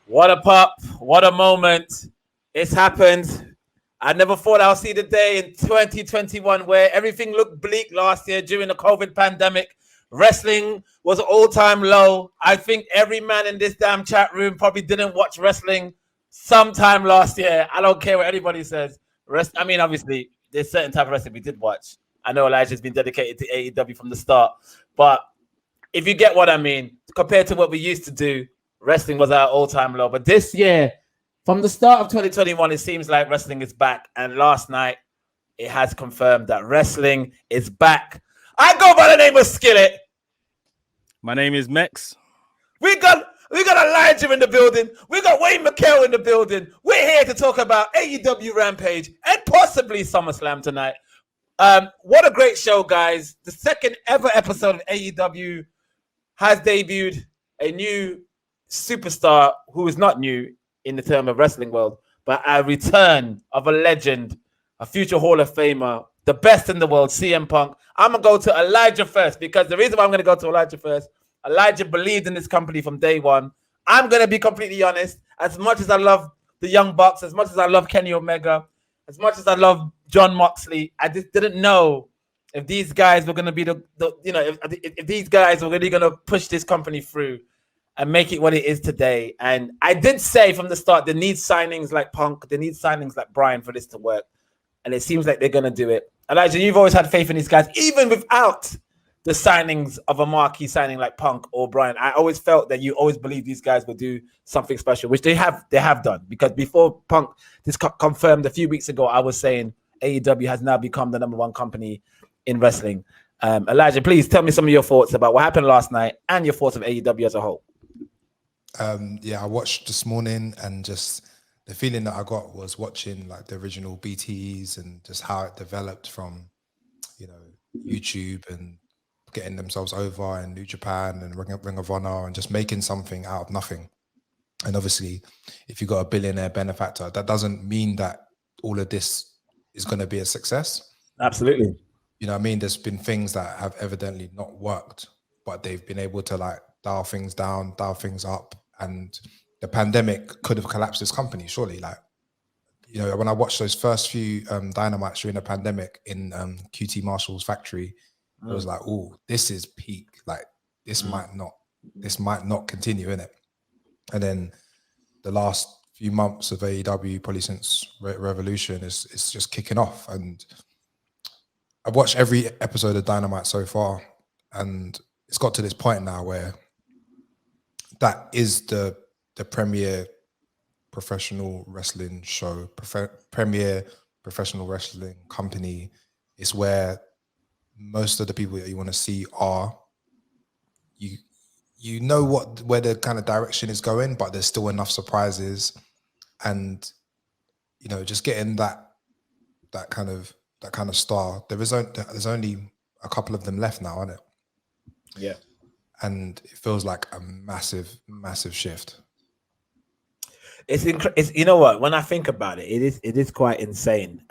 What a pop. What a moment. It's happened. I never thought I'll see the day in 2021 where everything looked bleak last year during the COVID pandemic. Wrestling was all-time low. I think every man in this damn chat room probably didn't watch wrestling sometime last year. I don't care what anybody says. Obviously, there's certain type of wrestling we did watch. I know Elijah's been dedicated to AEW from the start. But if you get what I mean, compared to what we used to do, wrestling was our all-time low. But this year, from the start of 2021, it seems like wrestling is back. And last night, it has confirmed that wrestling is back. I go by the name of Skillit. My name is Mekz. We got Elijah in the building. We got Wayne McHale in the building. We're here to talk about AEW Rampage and possibly SummerSlam tonight. What a great show, guys. The second ever episode of AEW has debuted a new superstar who is not new in the term of wrestling world, but a return of a legend, a future Hall of Famer, the best in the world, CM Punk. I'm going to go to Elijah first because the reason why I'm going to go to Elijah first, Elijah believed in this company from day one. I'm going to be completely honest. As much as I love the Young Bucks, as much as I love Kenny Omega, as much as I love John Moxley, I just didn't know if these guys were going to be if these guys were really going to push this company through and make it what it is today. And I did say from the start, they need signings like Punk, they need signings like Bryan for this to work. And it seems like they're going to do it. Elijah, you've always had faith in these guys, even without the signings of a marquee signing like Punk or Bryan. I always felt that you always believed these guys would do something special, which they have done. Because before Punk, this confirmed a few weeks ago, I was saying AEW has now become the number one company in wrestling. Elijah, please tell me some of your thoughts about what happened last night and your thoughts of AEW as a whole. I watched this morning, and just the feeling that I got was watching like the original BTEs and just how it developed from, YouTube and getting themselves over in New Japan and Ring of Honor and just making something out of nothing. And obviously, if you've got a billionaire benefactor, that doesn't mean that all of this is going to be a success. Absolutely. You know what I mean? There's been things that have evidently not worked, but they've been able to like dial things down, dial things up. And the pandemic could have collapsed this company, surely. Like, when I watched those first few Dynamites during the pandemic in QT Marshall's factory, it was like, oh, this is peak. Like, this might not continue, innit? And then the last few months of AEW, probably since Revolution, is just kicking off. And I've watched every episode of Dynamite so far, and it's got to this point now where that is the premier professional wrestling show, premier professional wrestling company. It's where most of the people that you want to see are. You know where the kind of direction is going, but there's still enough surprises, and just getting that kind of star. There's only a couple of them left now, isn't it? Yeah. And it feels like a massive shift. It's you know what? When I think about it, it is quite insane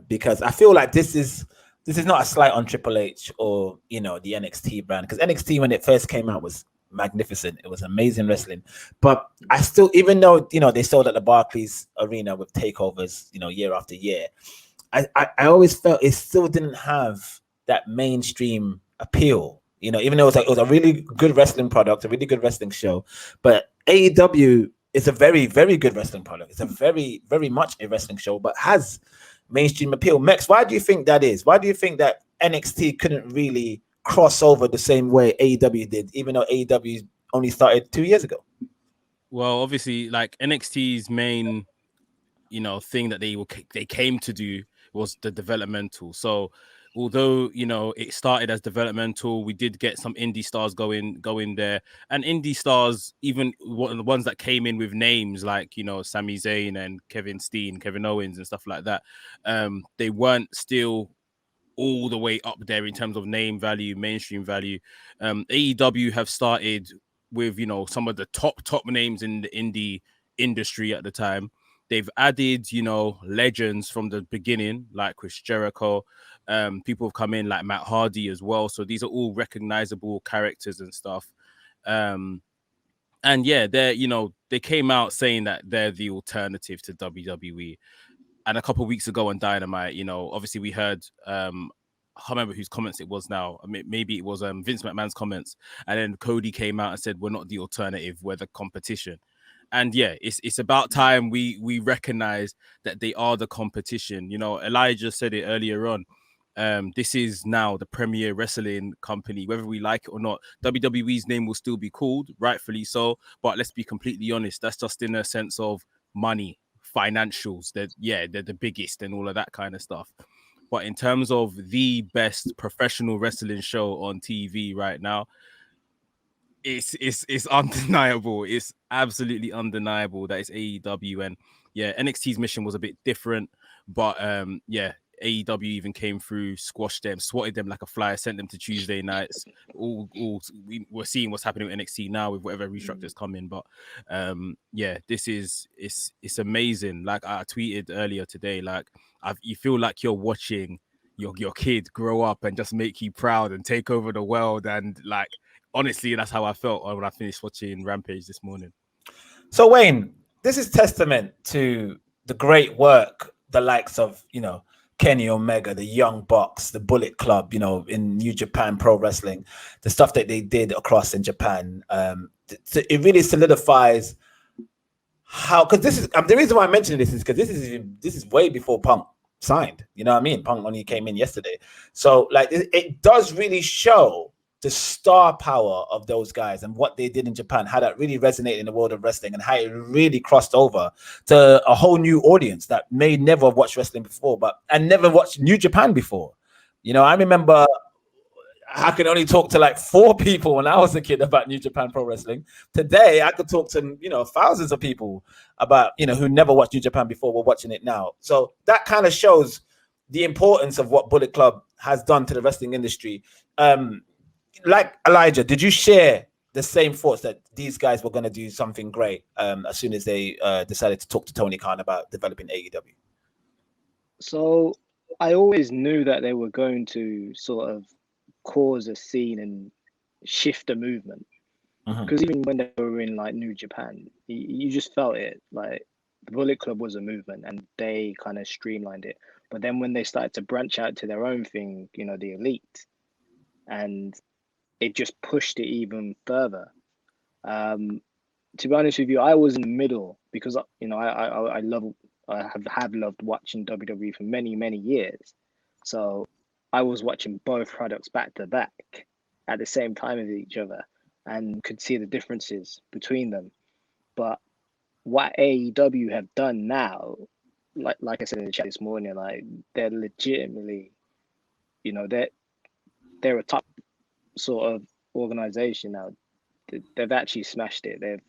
because I feel like this is not a slight on Triple H or the NXT brand, because NXT when it first came out was magnificent. It was amazing wrestling, but I still, even though they sold at the Barclays Arena with takeovers year after year, I always felt it still didn't have that mainstream appeal. Even though it was a really good wrestling product, a really good wrestling show, but AEW is a very, very good wrestling product. It's a very, very much a wrestling show, but has mainstream appeal. Mekz, why do you think that is? Why do you think that NXT couldn't really cross over the same way AEW did, even though AEW only started 2 years ago? Well, obviously, like NXT's main, thing that they came to do was the developmental. So although it started as developmental, we did get some indie stars going there, and indie stars, even the ones that came in with names like Sami Zayn and Kevin Steen, Kevin Owens and stuff like that, they weren't still all the way up there in terms of name value, mainstream value. AEW have started with, you know, some of the top names in the indie industry at the time. They've added, you know, legends from the beginning, like Chris Jericho. People have come in like Matt Hardy as well. So these are all recognizable characters and stuff. And yeah, they came out saying that they're the alternative to WWE. And a couple of weeks ago on Dynamite, you know, obviously we heard, I can't remember whose comments it was now. I mean, maybe it was Vince McMahon's comments. And then Cody came out and said, we're not the alternative, we're the competition. And yeah, it's about time we recognize that they are the competition. You know, Elijah said it earlier on. This is now the premier wrestling company, whether we like it or not. WWE's name will still be called, rightfully so. But let's be completely honest, that's just in a sense of money, financials. They're the biggest and all of that kind of stuff. But in terms of the best professional wrestling show on TV right now, it's undeniable. It's absolutely undeniable that it's AEW. And yeah, NXT's mission was a bit different, but yeah, AEW even came through, squashed them, swatted them like a fly, sent them to Tuesday nights. We're seeing what's happening with NXT now with whatever restructures come in. But yeah, it's amazing. Like I tweeted earlier today, like you feel like you're watching your kid grow up and just make you proud and take over the world. And like, honestly, that's how I felt when I finished watching Rampage this morning. So Wayne, this is testament to the great work the likes of, you know, Kenny Omega, the Young Bucks, the Bullet Club, you know, in New Japan Pro Wrestling, the stuff that they did across in Japan. It really solidifies how, because this is the reason why I'm mentioning this is because this is way before Punk signed. You know what I mean? Punk only came in yesterday, so like it does really show the star power of those guys and what they did in Japan, how that really resonated in the world of wrestling and how it really crossed over to a whole new audience that may never have watched wrestling before, and never watched New Japan before. You know, I remember I could only talk to like 4 people when I was a kid about New Japan Pro Wrestling. Today, I could talk to, you know, thousands of people about, you know, who never watched New Japan before, were watching it now. So that kind of shows the importance of what Bullet Club has done to the wrestling industry. Like Elijah, did you share the same thoughts that these guys were going to do something great as soon as they decided to talk to Tony Khan about developing AEW? So I always knew that they were going to sort of cause a scene and shift a movement. Because even when they were in like New Japan, you just felt it. Like the Bullet Club was a movement and they kind of streamlined it. But then when they started to branch out to their own thing, you know, the Elite, and it just pushed it even further. To be honest with you, I was in the middle because, you know, I have loved watching WWE for many years. So I was watching both products back to back at the same time as each other and could see the differences between them. But what AEW have done now, like I said in the chat this morning, like they're legitimately, you know, they're a top sort of organization now. They've actually smashed it. They've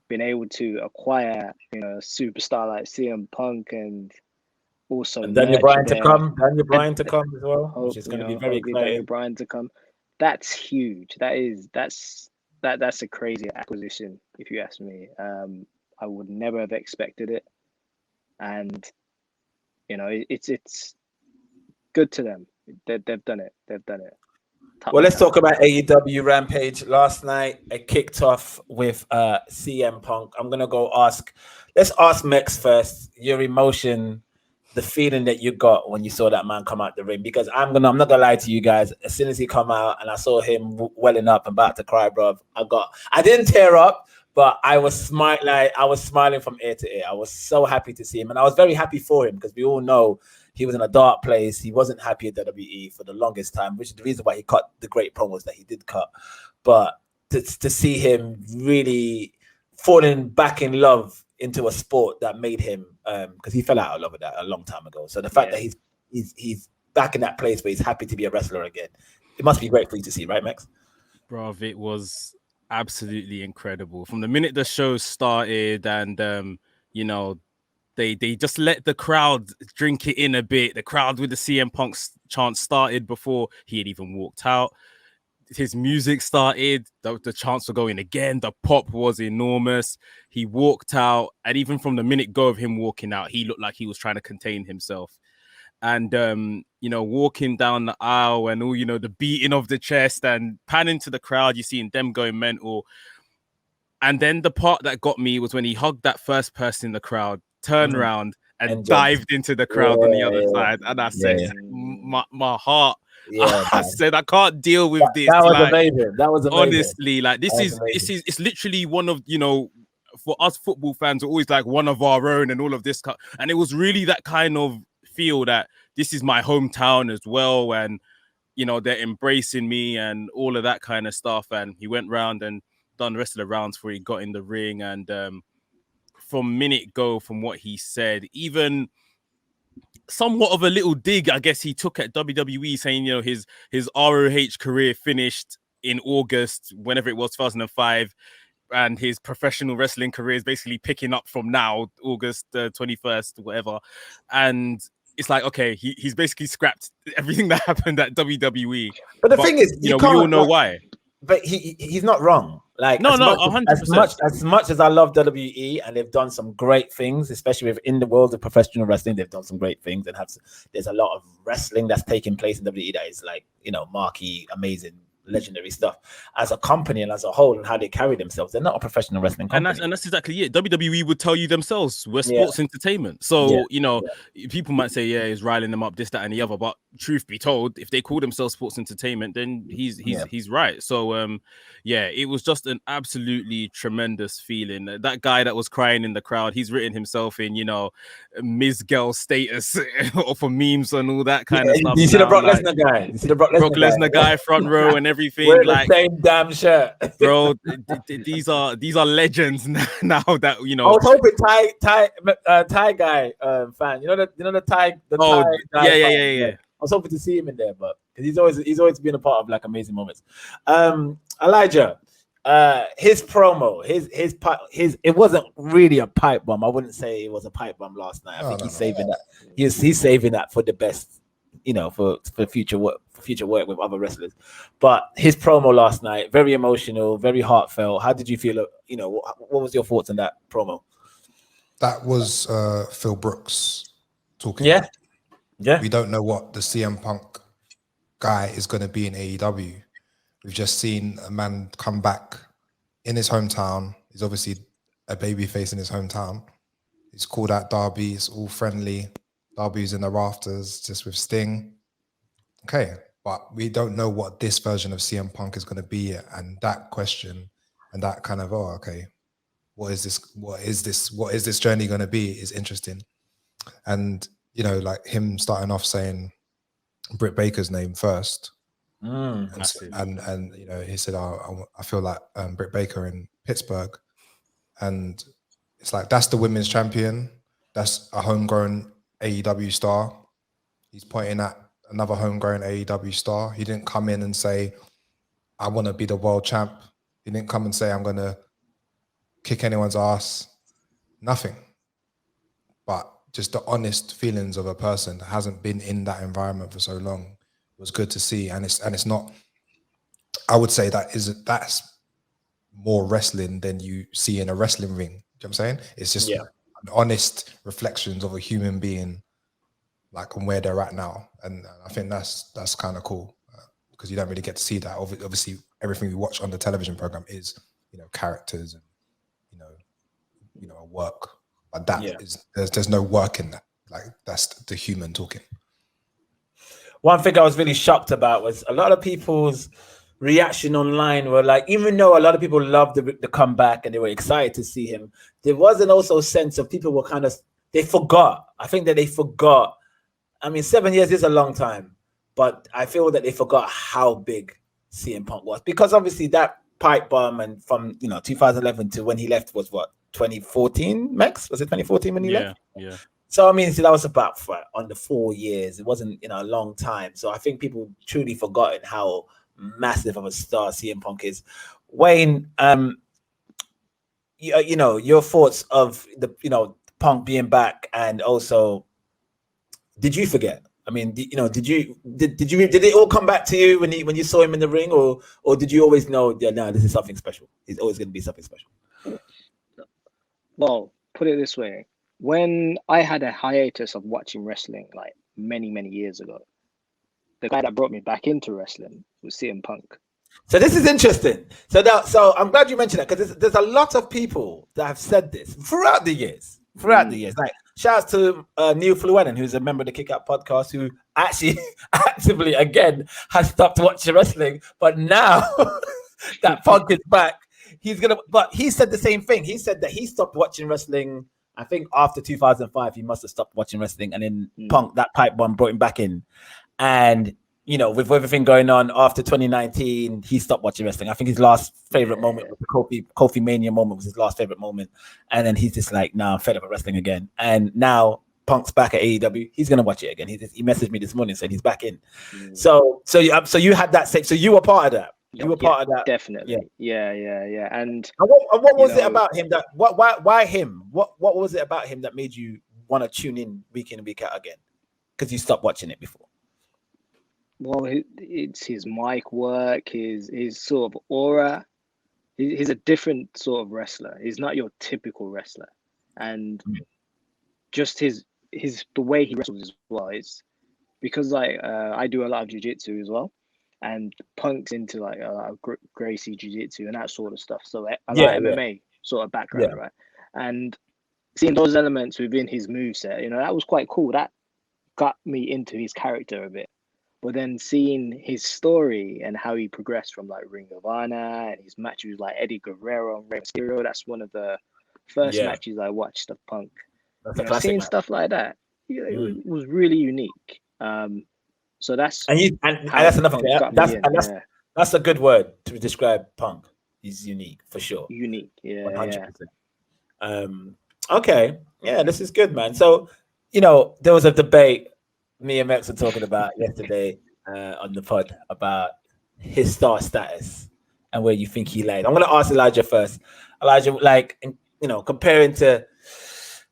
been able to acquire, you know, a superstar like CM Punk and also Daniel Bryan to come as well, which is going to be very exciting. Daniel Bryan to come. That's huge. That's a crazy acquisition, if you ask me. I would never have expected it, and you know, it's good to them. They've done it. They've done it. Well, let's talk about AEW Rampage. Last night, it kicked off with CM Punk. I'm gonna let's ask Mekz first. Your emotion, the feeling that you got when you saw that man come out the ring. Because I'm not gonna lie to you guys. As soon as he come out and I saw him welling up and about to cry, bro, I didn't tear up, but I was smiling from ear to ear. I was so happy to see him, and I was very happy for him because we all know he was in a dark place. He wasn't happy at WWE for the longest time, which is the reason why he cut the great promos that he did cut. But to see him really falling back in love into a sport that made him, because he fell out of love with that a long time ago. So the fact that he's back in that place where he's happy to be a wrestler again, it must be great for you to see, right, Mekz? Bro, it was absolutely incredible. From the minute the show started and, you know, they just let the crowd drink it in a bit. The crowd with the CM Punk chant started before he had even walked out. his music started, the chants were going again. The pop was enormous. He walked out, and even from the minute go of him walking out, he looked like he was trying to contain himself. And walking down the aisle and all, the beating of the chest and panning to the crowd, you seeing them going mental. And then the part that got me was when he hugged that first person in the crowd, turned around and dived into the crowd on the other side. And I said, my heart. I said, I can't deal with this. That was amazing. That was amazing. Honestly, like this is it's literally one of, for us football fans, we're always like one of our own and all of this. And it was really that kind of feel that this is my hometown as well. And, they're embracing me and all of that kind of stuff. And he went round and done the rest of the rounds before he got in the ring. And from minute go, from what he said, even somewhat of a little dig, I guess, he took at WWE, saying, his ROH career finished in August, whenever it was, 2005, and his professional wrestling career is basically picking up from now, August 21st, whatever. And it's like, okay, he's basically scrapped everything that happened at WWE. But the thing is, we all know why. But he's not wrong. Like, no, 100%. As much as I love WWE, and they've done some great things, especially within the world of professional wrestling, they've done some great things, and there's a lot of wrestling that's taking place in WWE that is like, marquee, amazing, legendary stuff. As a company and as a whole, and how they carry themselves, they're not a professional wrestling company. And that's exactly it. WWE would tell you themselves, we're sports entertainment. So people might say, he's riling them up, this, that, and the other. But truth be told, if they call themselves sports entertainment, then he's right. So it was just an absolutely tremendous feeling. That guy that was crying in the crowd, he's written himself in, Ms. Girl status or for memes and all that kind of stuff. You see the Brock Lesnar guy? You see the Brock Lesnar guy front row and everything. We're like the same damn shirt, bro. These are legends now that I was hoping Thai guy fan. The Thai. Thai yeah. I was hoping to see him in there, but he's always been a part of like amazing moments. Elijah, his promo, his it wasn't really a pipe bomb. I wouldn't say it was a pipe bomb last night. I think he's saving that. He's saving that for the best, for future work with other wrestlers. But his promo last night, very emotional, very heartfelt. How did you feel? What was your thoughts on that promo? That was Phil Brooks talking. Yeah. We don't know what the CM Punk guy is going to be in AEW. We've just seen a man come back in his hometown. He's obviously a babyface in his hometown. He's called out Darby. It's all friendly. Darby's in the rafters just with Sting. Okay, but we don't know what this version of CM Punk is going to be yet. And that question and that kind of, what is this journey going to be is interesting. And, like him starting off saying Britt Baker's name first. And he said, I feel like Britt Baker in Pittsburgh. And it's like, that's the women's champion. That's a homegrown AEW star. He's pointing at another homegrown AEW star. He didn't come in and say, I want to be the world champ. He didn't come and say, I'm going to kick anyone's ass. Nothing. But just the honest feelings of a person that hasn't been in that environment for so long was good to see. And it's not, I would say that's more wrestling than you see in a wrestling ring. You know what I'm saying? It's just honest reflections of a human being, like on where they're at now. And I think that's kind of cool because you don't really get to see that. Obviously, everything we watch on the television program is, characters and, work. But that is, there's no work in that. Like, that's the human talking. One thing I was really shocked about was a lot of people's reaction online were like, even though a lot of people loved the comeback and they were excited to see him, there wasn't also a sense of people were they forgot. I think that they forgot. I mean, 7 years is a long time, but I feel that they forgot how big CM Punk was, because obviously that pipe bomb and from 2011 to when he left was what, 2014? Mekz, was it 2014 when he left? Yeah. So I mean, that was about under 4 years. It wasn't a long time. So I think people truly forgotten how massive of a star CM Punk is. Wayne, your thoughts of the Punk being back, and also, did you forget I mean, did it all come back to you when you saw him in the ring, or did you always know, yeah, no, this is something special. He's always going to be something special. Well, put it this way: when I had a hiatus of watching wrestling, like many years ago, the guy that brought me back into wrestling was CM Punk. So this is interesting. So I'm glad you mentioned that, because there's a lot of people that have said this throughout the years. Like, shout out to Neil Fluellen, who's a member of the KickOut podcast, who actually actively again has stopped watching wrestling, but now that Punk is back, but he said the same thing. He said that he stopped watching wrestling, I think after 2005. He must have stopped watching wrestling, and then Punk, that pipe bomb, brought him back in. And with everything going on after 2019, he stopped watching wrestling. I think his last favorite moment was the Kofi Mania moment, was his last favorite moment. And then he's just like, nah, I'm fed up with wrestling again. And now Punk's back at AEW. He's gonna watch it again. He messaged me this morning saying he's back in. So you had that same. So you were part of that. You were part of that. Definitely. Yeah. And what was it about him that? Why him? What was it about him that made you want to tune in week and out again? Because you stopped watching it before. Well, it's his mic work, his sort of aura. He's a different sort of wrestler. He's not your typical wrestler, and just the way he wrestles as well. It's because I do a lot of jiu-jitsu as well, and Punk's into like a lot of Gracie jiu-jitsu and that sort of stuff. So a lot of MMA sort of background, right? And seeing those elements within his moveset, that was quite cool. That got me into his character a bit. But then seeing his story and how he progressed from like Ring of Honor and his matches with like Eddie Guerrero and Rey Mysterio, that's one of the first matches I watched of Punk. Seeing stuff like that, it was really unique. So that's and that's another thing. That's a good word to describe Punk. He's unique for sure. Unique, 100%. Okay, yeah, this is good, man. So there was a debate me and Mekz were talking about yesterday on the pod about his star status and where you think he laid. I'm going to ask Elijah first. Elijah, like, comparing to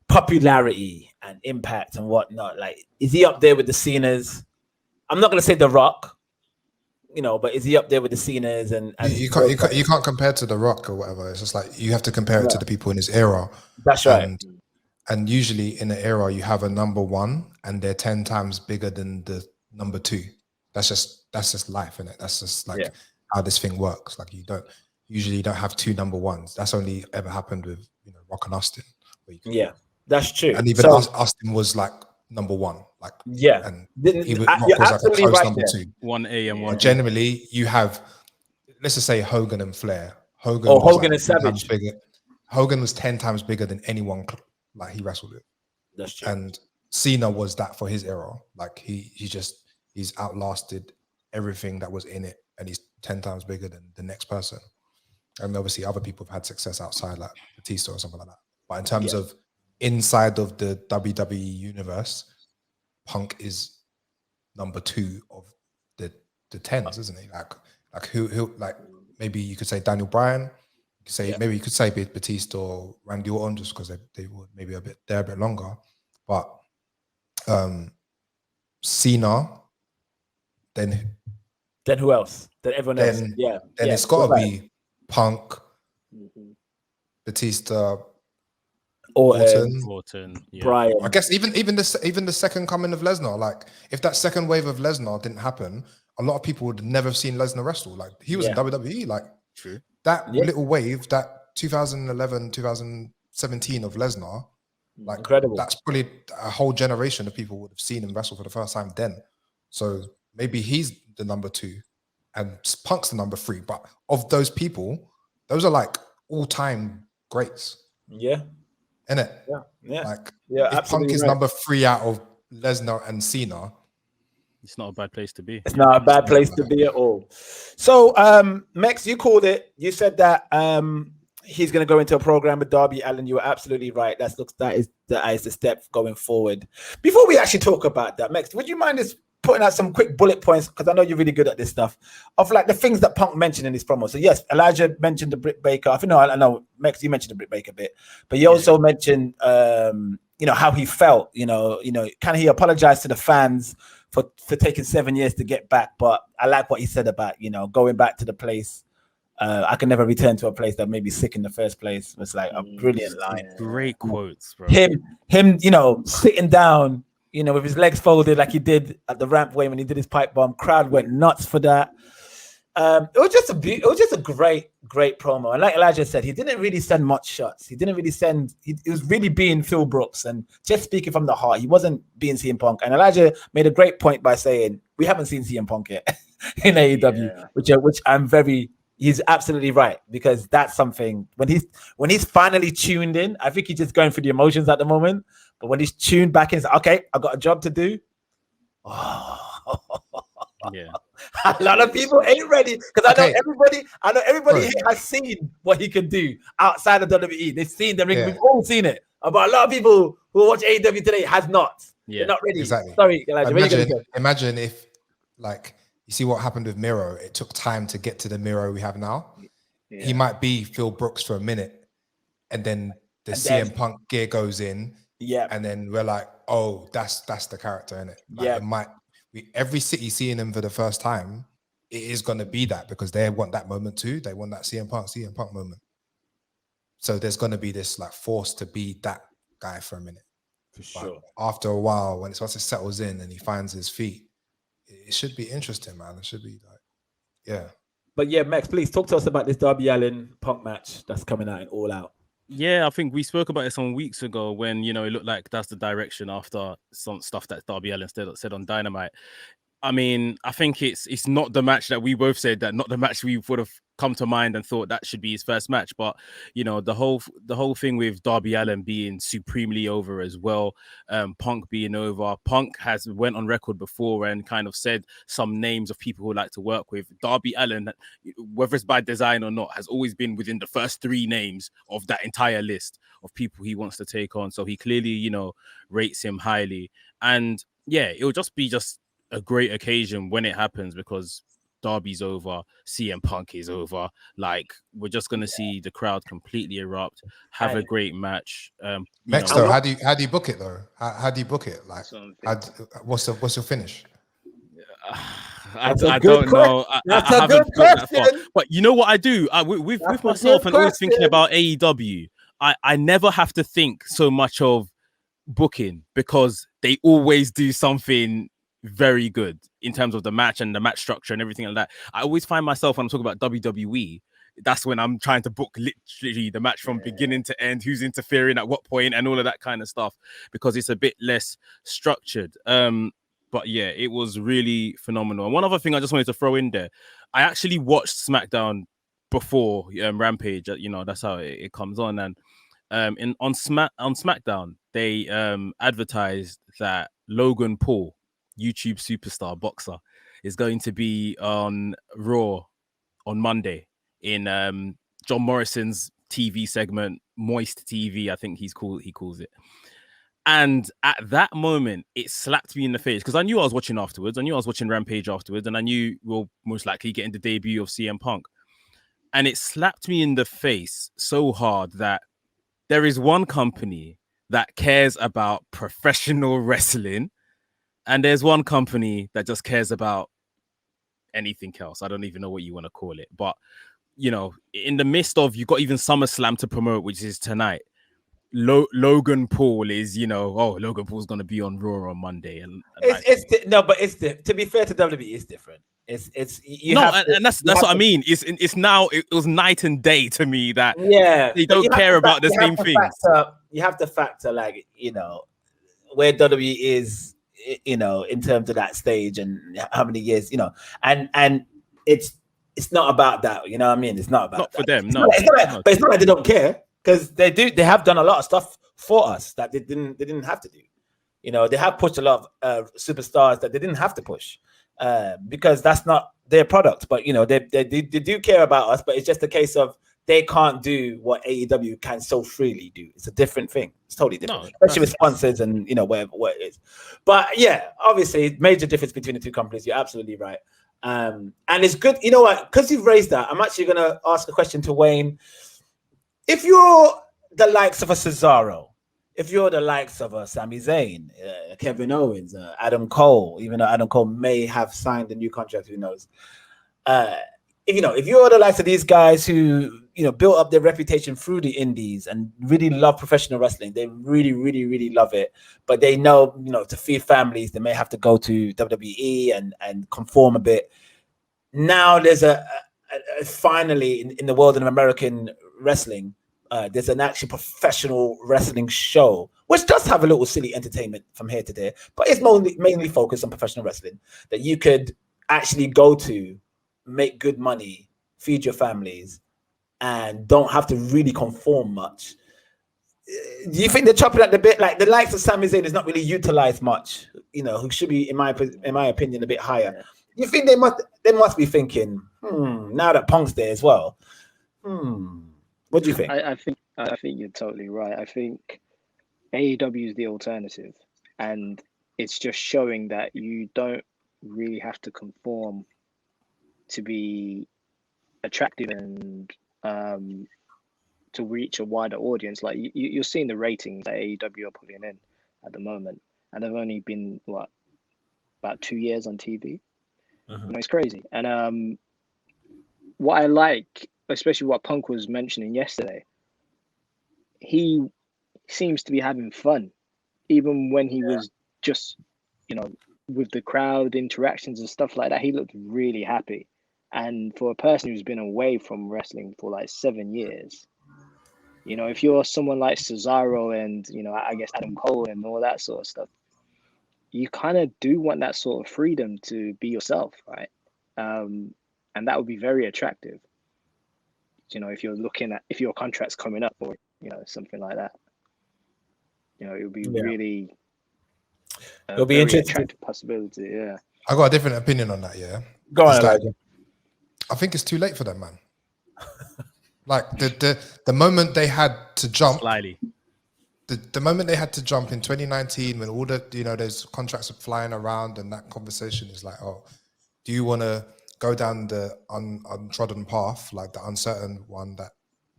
popularity and impact and whatnot, like, is he up there with the Cenas? I'm not going to say The Rock, but is he up there with the Cenas? And you can't compare to The Rock or whatever. It's just like you have to compare it to the people in his era. That's right. And usually in the era, you have a number one and they're 10 times bigger than the number two. That's just life, isn't it? That's just like how this thing works. Like you don't have two number ones. That's only ever happened with Rock and Austin. That's true. And even Austin was like number one. Like and Rock was like a close number two. 1A and 1. Generally, you have, let's just say Hogan and Flair. Hogan and Savage. Hogan was 10 times bigger than anyone like he wrestled with. That's true. And Cena was that for his era. Like he's outlasted everything that was in it, and he's 10 times bigger than the next person. And obviously other people have had success outside, like Batista or something like that. But in terms of inside of the WWE universe, Punk is number 2 of the 10s, isn't he? Like who like maybe you could say Daniel Bryan. Maybe you could say Batista or Randy Orton, just because they were maybe a bit longer. But Cena, then who else? Then everyone else. Then it's got to be Punk, Batista, Orton, Bryan. I guess even the second coming of Lesnar. Like if that second wave of Lesnar didn't happen, a lot of people would never have seen Lesnar wrestle. Like he was in WWE. Like true. That little wave, that 2011, 2017 of Lesnar, like incredible. That's probably a whole generation of people would have seen him wrestle for the first time then. So maybe he's the number 2 and Punk's the number 3. But of those people, those are like all-time greats. Yeah. Innit? Yeah. Like if Punk is number 3 out of Lesnar and Cena, it's not a bad place to be. It's not a bad place to be at all. So, Mekz, you called it. You said that he's going to go into a program with Darby Allin. You were absolutely right. That is the step going forward. Before we actually talk about that, Mekz, would you mind just putting out some quick bullet points, because I know you're really good at this stuff, of like the things that Punk mentioned in his promo? So yes, Elijah mentioned the Britt Baker. I know, Mekz, you mentioned the Britt Baker bit, but you also mentioned how he felt. Kind of he apologized to the fans for taking 7 years to get back. But I like what he said about going back to the place. I can never return to a place that made me sick in the first place. It was like a brilliant line. Great quotes, bro. Him, sitting down, with his legs folded like he did at the rampway when he did his pipe bomb. Crowd went nuts for that. It was just a great promo. And like Elijah said, he didn't really send much shots. He didn't really send. He was really being Phil Brooks and just speaking from the heart. He wasn't being CM Punk. And Elijah made a great point by saying we haven't seen CM Punk yet in AEW, which I'm very. He's absolutely right, because that's something when he's finally tuned in. I think he's just going through the emotions at the moment. But when he's tuned back in, he's like, okay, I've got a job to do. Yeah, a lot of people ain't ready, because I know everybody here has seen what he can do outside of WWE. They've seen the ring. We've all seen it. But a lot of people who watch AEW today has not. Yeah, they're not ready. Exactly. Sorry, Elijah. Imagine if, like, you see what happened with Miro. It took time to get to the Miro we have now. Yeah. He might be Phil Brooks for a minute, and then the CM Punk gear goes in. Yeah, and then we're like, oh, that's the character, innit? Like, every city seeing him for the first time, it is going to be that, because they want that moment too. They want that CM Punk moment. So there's going to be this like force to be that guy for a minute. For sure. After a while, once it settles in and he finds his feet, it should be interesting, man. It should be like, yeah. But yeah, Mekz, please talk to us about this Darby Allin Punk match that's coming out in All Out. Yeah, I think we spoke about it some weeks ago when, it looked like that's the direction after some stuff that Darby Allin said on Dynamite. I mean, I think it's not the match that we both said, that not the match we would have come to mind and thought that should be his first match. But, the whole thing with Darby Allin being supremely over as well, Punk being over. Punk has went on record before and kind of said some names of people who like to work with. Darby Allin, whether it's by design or not, has always been within the first 3 names of that entire list of people he wants to take on. So he clearly, rates him highly. And yeah, it'll just be a great occasion when it happens, because Darby's over, CM Punk is over. Like, we're just gonna see the crowd completely erupt, have a great match. Mekz, though, how do you book it though? How do you book it? Like, what's your finish? I don't know. I haven't got that far. But you know what I do? With myself and always thinking about AEW, I never have to think so much of booking, because they always do something very good in terms of the match and the match structure and everything like that. I always find myself, when I'm talking about WWE, that's when I'm trying to book literally the match from beginning to end, who's interfering at what point and all of that kind of stuff, because it's a bit less structured. But yeah, it was really phenomenal. And one other thing I just wanted to throw in there, I actually watched SmackDown before Rampage. That's how it comes on. And on SmackDown, they advertised that Logan Paul, YouTube superstar boxer, is going to be on Raw on Monday in John Morrison's TV segment, Moist TV, I think he calls it. And at that moment, it slapped me in the face, because I knew I was watching afterwards. I knew I was watching Rampage afterwards, and I knew we'll most likely getting the debut of CM Punk. And it slapped me in the face so hard that there is one company that cares about professional wrestling, and there's one company that just cares about anything else. I don't even know what you want to call it. But, in the midst of, you got even SummerSlam to promote, which is tonight. Logan Paul is, Logan Paul's going to be on Raw on Monday. And to be fair to WWE, it's different. That's what I mean. It was night and day to me that they don't care about the same things. You have to factor, like, where WWE is, in terms of that stage and how many years, and it's not about that, you know what I mean? It's not about for them, but it's not like they don't care, because they have done a lot of stuff for us that they didn't have to do. They have pushed a lot of superstars that they didn't have to push, because that's not their product. But they do care about us, but it's just a case of they can't do what AEW can so freely do. It's a different thing. It's totally different, especially with sponsors and whatever what it is. But yeah, obviously, major difference between the two companies. You're absolutely right, and it's good. You know what? Because you've raised that, I'm actually going to ask a question to Wayne. If you're the likes of a Cesaro, if you're the likes of Sami Zayn, Kevin Owens, Adam Cole, even though Adam Cole may have signed a new contract, who knows? If you're the likes of these guys who built up their reputation through the indies and really love professional wrestling, they really, really, really love it. But they know, to feed families, they may have to go to WWE and conform a bit. Now there's finally in the world of American wrestling, there's an actual professional wrestling show, which does have a little silly entertainment from here to there, but it's mainly focused on professional wrestling that you could actually go to, make good money, feed your families, and don't have to really conform much. Do you think they're chopping at the bit? Like the likes of Sami Zayn is not really utilized much, who should be, in my opinion, a bit higher. You think they must be thinking, now that Punk's there as well. What do you think? I think you're totally right. I think AEW is the alternative, and it's just showing that you don't really have to conform to be attractive and to reach a wider audience. Like you're seeing the ratings that AEW are putting in at the moment, and they've only been about 2 years on TV. It's crazy. And what I like, especially what Punk was mentioning yesterday, he seems to be having fun, even when he was just, with the crowd interactions and stuff like that. He looked really happy. And for a person who's been away from wrestling for like 7 years, if you're someone like Cesaro and, I guess Adam Cole and all that sort of stuff, you kind of do want that sort of freedom to be yourself, right? And that would be very attractive. If your contract's coming up or, something like that, it would be really it'll be interesting. Attractive possibility. Yeah. I got a different opinion on that. Yeah. Go on, Elijah. I think it's too late for them, man. Like the moment they had to jump, Slightly. The moment they had to jump in 2019, when all the those contracts are flying around, and that conversation is like, oh, do you want to go down the untrodden path, like the uncertain one that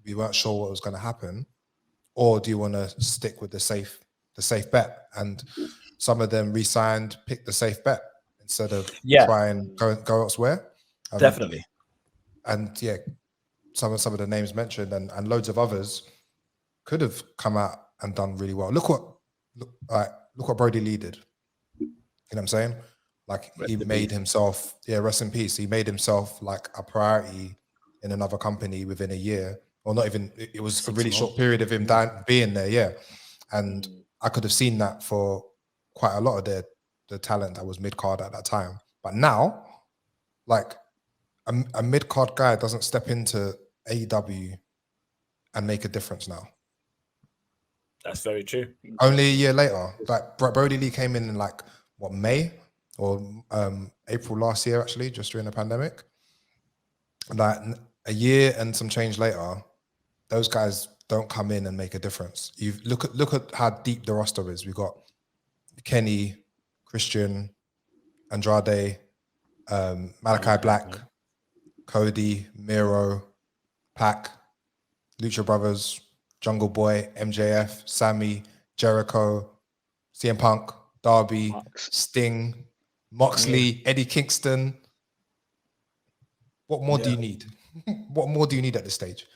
we weren't sure what was going to happen, or do you want to stick with the safe bet? And some of them re-signed, picked the safe bet instead of try and go elsewhere. Definitely. And some of the names mentioned and loads of others could have come out and done really well. Look what Brody Lee did. You know what I'm saying? Like he made himself, rest in peace. He made himself like a priority in another company within a year, or not even. It was a really short period of him being there. And I could have seen that for quite a lot of the talent that was mid card at that time. But now, like a mid card guy doesn't step into AEW and make a difference now. That's very true. Only a year later, like Brody Lee came in like May or April last year, actually, just during the pandemic. Like a year and some change later, those guys don't come in and make a difference. You look at how deep the roster is. We got Kenny, Christian, Andrade, Malachi Black, Cody, Miro, Pac, Lucha Brothers, Jungle Boy, MJF, Sammy, Jericho, CM Punk, Darby, Sting, Moxley, Eddie Kingston. What more do you need? What more do you need at this stage?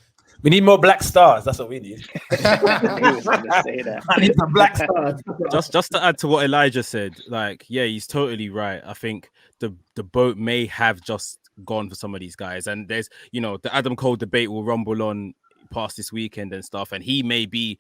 We need more black stars. That's what we need. I need some black stars. Just to add to what Elijah said, like, he's totally right. I think the boat may have just gone for some of these guys, and there's the Adam Cole debate will rumble on past this weekend and stuff, and he may be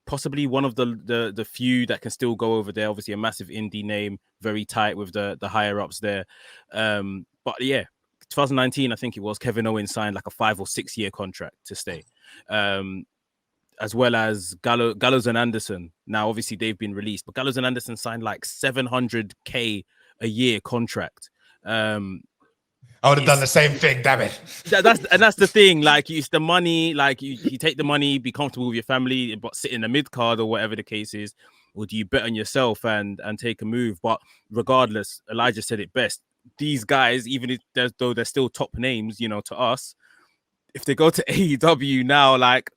possibly one of the few that can still go over there. Obviously a massive indie name, very tight with the higher ups there. But 2019, I think it was, Kevin Owens signed like a 5 or 6 year contract to stay, as well as Gallows and Anderson. Now obviously they've been released, but Gallows and Anderson signed like $700K a year contract. I would have done the same thing, damn it. That's the thing. Like, it's the money. Like, you take the money, be comfortable with your family, but sit in the mid card or whatever the case is, or do you bet on yourself and take a move? But regardless, Elijah said it best. These guys, even though they're still top names, to us, if they go to AEW now, like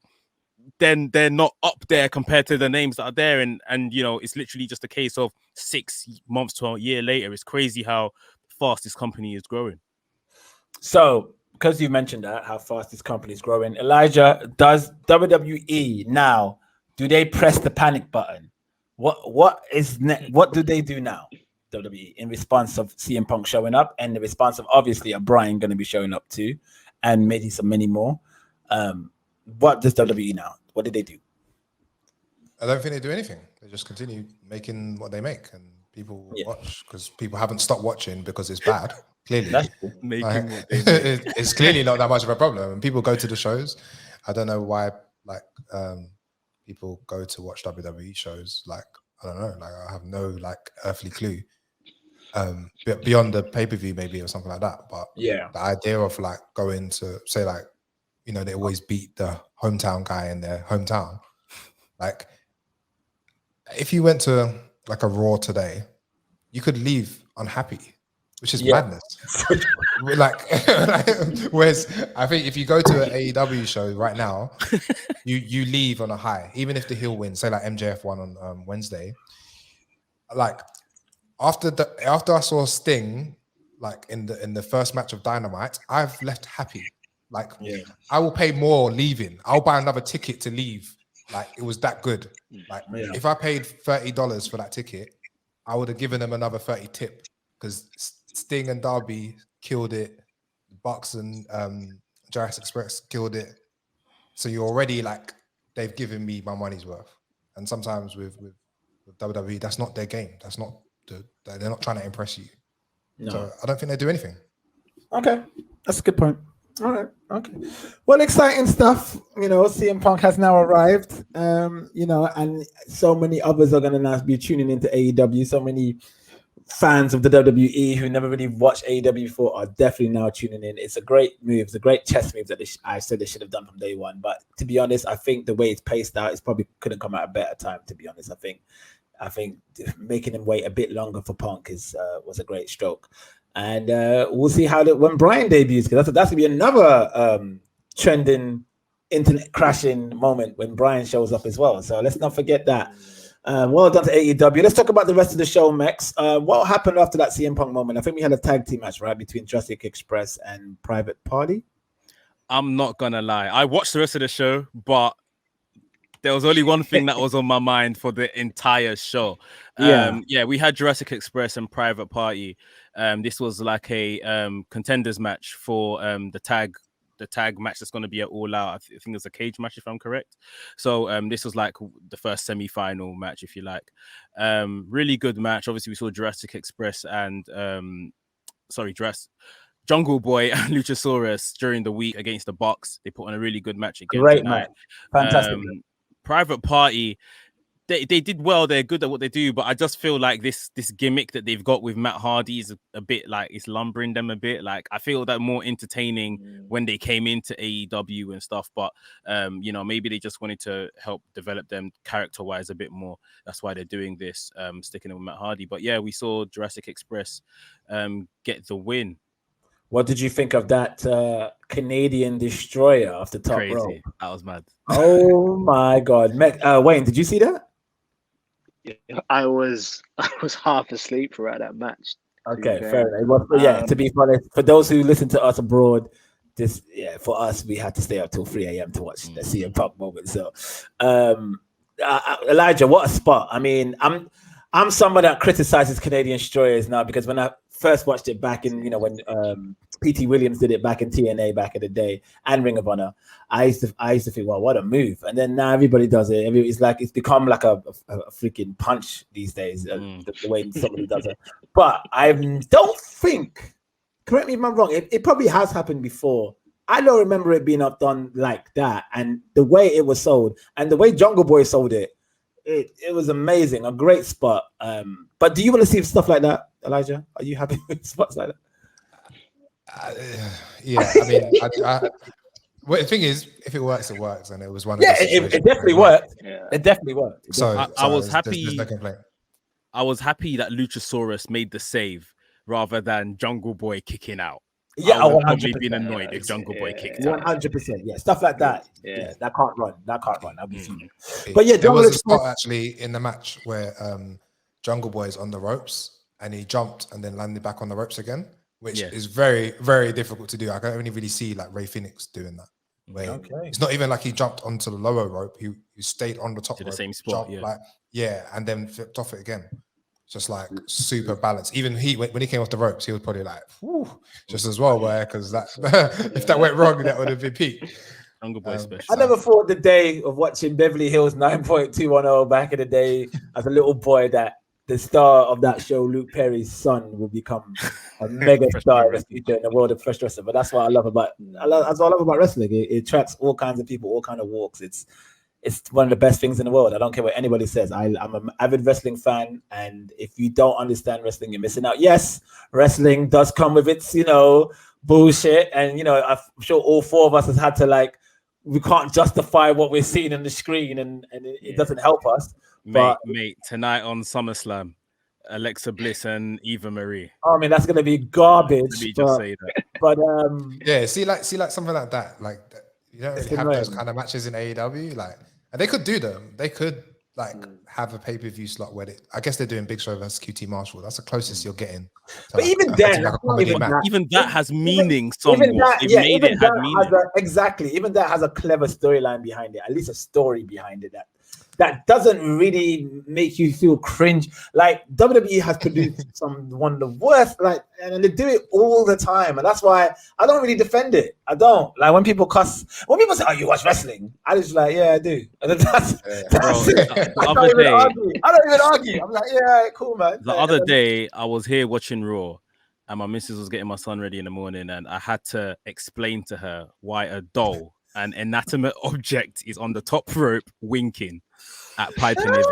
then they're not up there compared to the names that are there. And you know, it's literally just a case of 6 months to a year later. It's crazy how fast this company is growing. So, because you mentioned that, how fast this company is growing, Elijah, does WWE now, do they press the panic button? What do they do now, WWE, in response of CM Punk showing up, and the response of obviously a Brian going to be showing up too, and maybe many more? What does WWE now? What did they do? I don't think they do anything. They just continue making what they make, and people watch because people haven't stopped watching because it's bad. Clearly, it's clearly not that much of a problem, and people go to the shows. I don't know why, like, people go to watch WWE shows. Like, I don't know, like I have no like earthly clue. Beyond the pay-per-view maybe or something like that. But the idea of like going to say like, you know, they always beat the hometown guy in their hometown. Like, if you went to like a Raw today, you could leave unhappy, which is madness. like, whereas I think if you go to an AEW show right now, you leave on a high, even if the heel wins. Say like MJF won on Wednesday. Like after I saw Sting, like in the first match of Dynamite, I've left happy. Like I will pay more leaving. I'll buy another ticket to leave. Like it was that good. Like if I paid $30 for that ticket, I would have given them another 30 tip because Sting and Darby killed it. Bucks and Jurassic Express killed it. So you're already like, they've given me my money's worth. And sometimes with WWE, that's not their game. That's not they're not trying to impress you. No. So I don't think they do anything. Okay, that's a good point. All right, okay. Well, exciting stuff. You know, CM Punk has now arrived. You know, and so many others are going to now be tuning into AEW. So many fans of the WWE who never really watched AEW before are definitely now tuning in. It's a great move. It's a great chess move that I said they should have done from day one. But to be honest, I think the way it's paced out, it's probably couldn't come at a better time. To be honest, I think making him wait a bit longer for Punk was a great stroke. And we'll see how when Brian debuts, because that's gonna be another trending, internet crashing moment when Brian shows up as well. So let's not forget that. Well done to AEW. Let's talk about the rest of the show, Mekz. What happened after that CM Punk moment? I think we had a tag team match, right, between Jurassic Express and Private Party. I'm not gonna lie. I watched the rest of the show, but there was only one thing that was on my mind for the entire show. We had Jurassic Express and Private Party. This was like a contenders match for the tag match that's going to be at All Out. I think it was a cage match, if I'm correct. So this was like the first semi-final match, if you like. Really good match. Obviously, we saw Jurassic Express and Jungle Boy and Luchasaurus during the week against the Bucks. They put on a really good match again. Great tonight. Match. Fantastic. Private Party, they did well. They're good at what they do, but I just feel like this gimmick that they've got with Matt Hardy is a bit like it's lumbering them a bit. Like I feel that more entertaining when they came into AEW and stuff, but you know, maybe they just wanted to help develop them character-wise a bit more. That's why they're doing this, sticking with Matt Hardy. But yeah, we saw Jurassic Express get the win. What did you think of that Canadian destroyer off the top rope? That was mad. Oh my God, Wayne, did you see that? Yeah, I was half asleep throughout that match. Okay, fair enough. To be honest, for those who listen to us abroad, for us we had to stay up till 3 a.m. to watch the CM Punk moment. So, Elijah, what a spot! I mean, I'm someone that criticizes Canadian destroyers now because when I first watched it back in, when P.T. Williams did it back in TNA back in the day and Ring of Honor, I used to think, well, what a move. And then now everybody does it. It's become like a freaking punch these days, the way somebody does it. But I don't think, correct me if I'm wrong, it probably has happened before. I don't remember it being done like that. And the way it was sold and the way Jungle Boy sold it, it was amazing, a great spot. But do you want to see stuff like that, Elijah? Are you happy with spots like that? Yeah, I mean, well, the thing is, if it works, it works, and it was one of it definitely worked. Yeah. It definitely worked. So I was happy. There's no complaint. I was happy that Luchasaurus made the save rather than Jungle Boy kicking out. Yeah, I would 100%. probably been annoyed if Jungle Boy kicked out. 100%. Yeah, stuff like that. Yeah. Yeah, that can't run. That can't run. I'll be fuming. But But yeah, there Jungle was a Express. spot actually in the match where Jungle Boy's on the ropes and he jumped and then landed back on the ropes again, which is very, very difficult to do. I can only really see like Ray Phoenix doing that. Where it's not even like he jumped onto the lower rope. He stayed on the top rope, the same spot, jumped, and then flipped off it again. Just like super balanced. Even when he came off the ropes, he was probably like, whew, just as well, because that if that went wrong, that would have been peak. Jungle Boy special. I never thought the day of watching Beverly Hills 9.210 back in the day as a little boy that the star of that show, Luke Perry's son, will become a mega star in the future in the world of fresh wrestling. But that's what I love about wrestling. It attracts all kinds of people, all kinds of walks. It's one of the best things in the world. I don't care what anybody says. I'm an avid wrestling fan, and if you don't understand wrestling, you're missing out. Yes, wrestling does come with its, bullshit, and I'm sure all four of us has had to we can't justify what we're seeing on the screen, and it doesn't help us. Mate, tonight on SummerSlam, Alexa Bliss and Eva Marie. I mean, that's gonna be garbage. Let me just say that. But see something like that. You don't really have those kind of matches in AEW. And they could do them. They could have a pay-per-view slot where I guess they're doing Big Show versus QT Marshall. That's the closest you're getting. But even then, even that has meaning somewhat. Even that has a clever storyline behind it. At least a story behind it that doesn't really make you feel cringe. WWE has produced one of the worst, and they do it all the time, and that's why I don't really defend it. I don't when people say, "Oh, you watch wrestling," I just yeah, I do. And that's it. I don't even argue. I'm like, yeah, cool, man. The other day, I was here watching Raw, and my missus was getting my son ready in the morning, and I had to explain to her why a doll, an inanimate object, is on the top rope winking at Piper Niven.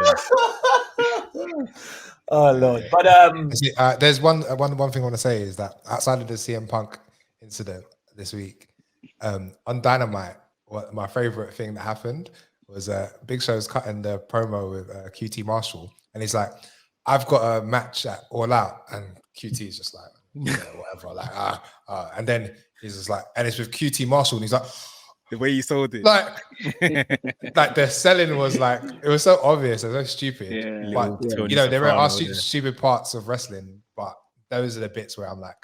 Oh Lord! But there's one thing I want to say is that outside of the CM Punk incident this week, on Dynamite, my favorite thing that happened was Big Show's cutting the promo with QT Marshall, and he's like, "I've got a match at All Out," and QT is just like, whatever, and then he's just like, and it's with QT Marshall, and he's like. The way you sold it, the selling was it was so obvious, it was so stupid. But there are stupid parts of wrestling, but those are the bits where I'm like,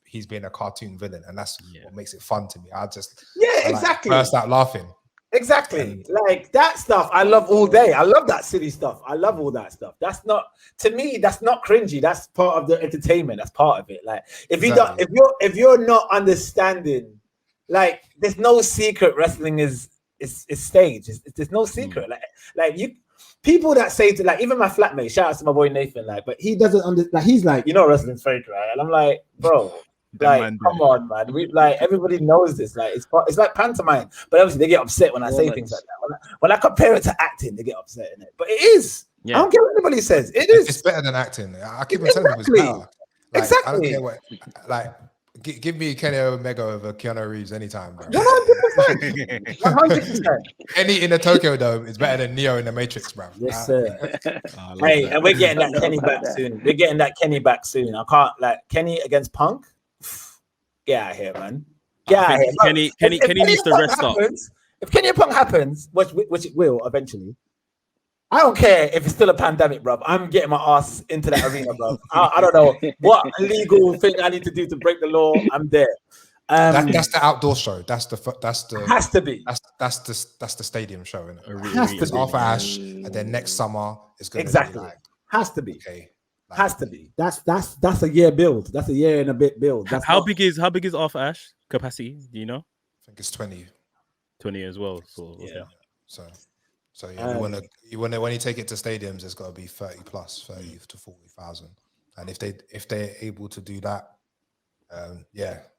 he's being a cartoon villain, and that's what makes it fun to me. Exactly. Burst out laughing. Exactly, that stuff. I love all day. I love that silly stuff. I love all that stuff. That's not, to me, that's not cringy. That's part of the entertainment. That's part of it. If you're not understanding. There's no secret wrestling is staged. There's no secret. People that say to even my flatmate, shout out to my boy Nathan, but he doesn't understand. He's wrestling's fake, right? And I'm like, bro, come on, man. We everybody knows this. It's like pantomime, but obviously they get upset when I say things like that. When I compare it to acting, they get upset in it. But it is. Yeah. I don't care what anybody says. It is. It's better than acting. I keep on telling people it's better. Exactly. I don't care what give me Kenny Omega over Keanu Reeves anytime, bro. 100%. 100%. Any in the Tokyo Dome is better than Neo in the Matrix, bro. Yes, sir. Hey, and we're getting that Kenny back soon. We're getting that Kenny back soon. I can't Kenny against Punk. Get out of here, man. Get out of here. Kenny needs to rest up. If Kenny Punk happens, which it will eventually, I don't care if it's still a pandemic, bro. I'm getting my ass into that arena, bro. I don't know what legal thing I need to do to break the law. I'm there. That's the outdoor show. That's the has to be. That's the stadium show, isn't it? Has to be. Arthur Ashe, and then next summer it's going to be has to be. Okay. Has to be. That's a year build. That's a year and a bit build. That's how big is Arthur Ashe capacity? Do you know? I think it's 20. 20 as well. So yeah. So yeah, when you take it to stadiums, it's got to be 30 to 40,000. And if they're able to do that,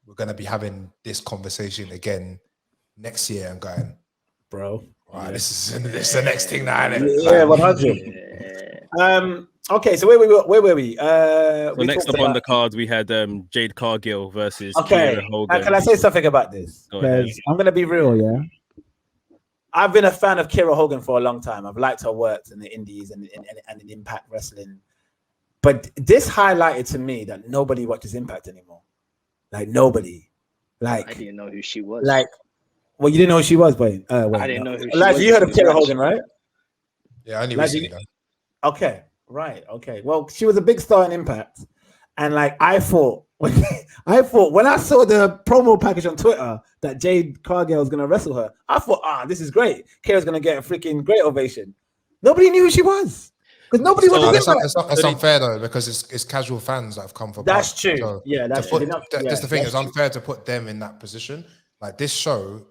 we're going to be having this conversation again next year and going, bro, right, this is the next thing now, isn't it? Yeah, 100. Okay, so where were we? So next up on the card, we had Jade Cargill versus Kiera Hogan. Can I say something about this? Because I'm going to be real, yeah. I've been a fan of Kiera Hogan for a long time. I've liked her work in the indies and in Impact Wrestling. But this highlighted to me that nobody watches Impact anymore. Like nobody. I Like, didn't know who she was. Well, you didn't know who she was, wait. I didn't know who she Elijah, was. you heard of until Kira this Hogan, match. right? Yeah, I only Like, recently done. Okay, right. Okay. Well, she was a big star in Impact. And like I thought when I saw the promo package on Twitter that Jade Cargill was gonna wrestle her, I thought, this is great. Kira's gonna get a freaking great ovation. Nobody knew who she was. Because nobody So was it's unfair though, because it's casual fans that have come for. That's Punk. true. So Yeah, that's to true. put, that's the thing. It's unfair to put them in that position. Like this show,